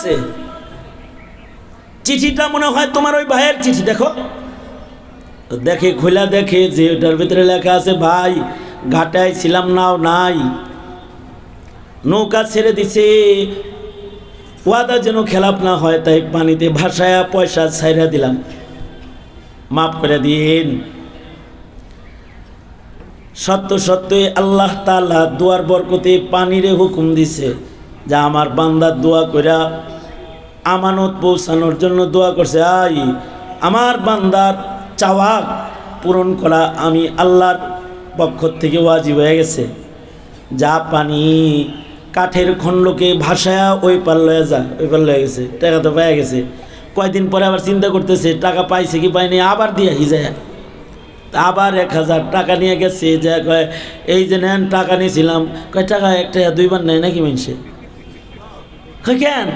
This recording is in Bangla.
দিছে। চিঠিটা মনে হয় তোমার ওই ভাইয়ের চিঠি, দেখো। দেখে, খোলা দেখে যে ওটার ভিতরে লেখা আছে, ভাই ঘাটায় ছিলাম নাও নাই, নৌকা ছেড়ে দিছে, ওয়াদা যেন খেলাপ না হয়, তাই পানিতে ভাসায়া পয়সা ছাইরা দিলাম, মাফ করে দিন। সত্য সত্যই আল্লাহ তাআলা দোয়ার বরকতে পানিরে হুকুম দিছে, যা আমার বান্দার দোয়া কইরা আমানত পৌঁছানোর জন্য দোয়া করছে, আই আমার বান্দার চাওয়া পূরণ করা আমি আল্লাহর পক্ষ থেকে ওয়াজিব হয়ে গেছে। যা পানি কাঠের খণ্ডকে ভাসায়া ওই পার লয়ে যা, ওই পার লয়ে গেছে, টাকা তো পেয়ে গেছে। কয়দিন পরে আবার চিন্তা করতেছে টাকা পাইছে কি পাইনি, আবার দিয়ে যায়, আবার 1000 টাকা নিয়ে গেছে, যা কয় এই যে নেন টাকা নিয়েছিলাম, কয় টাকা একটা দুইবার নেয় নাকি মানুষে, কয় কেন,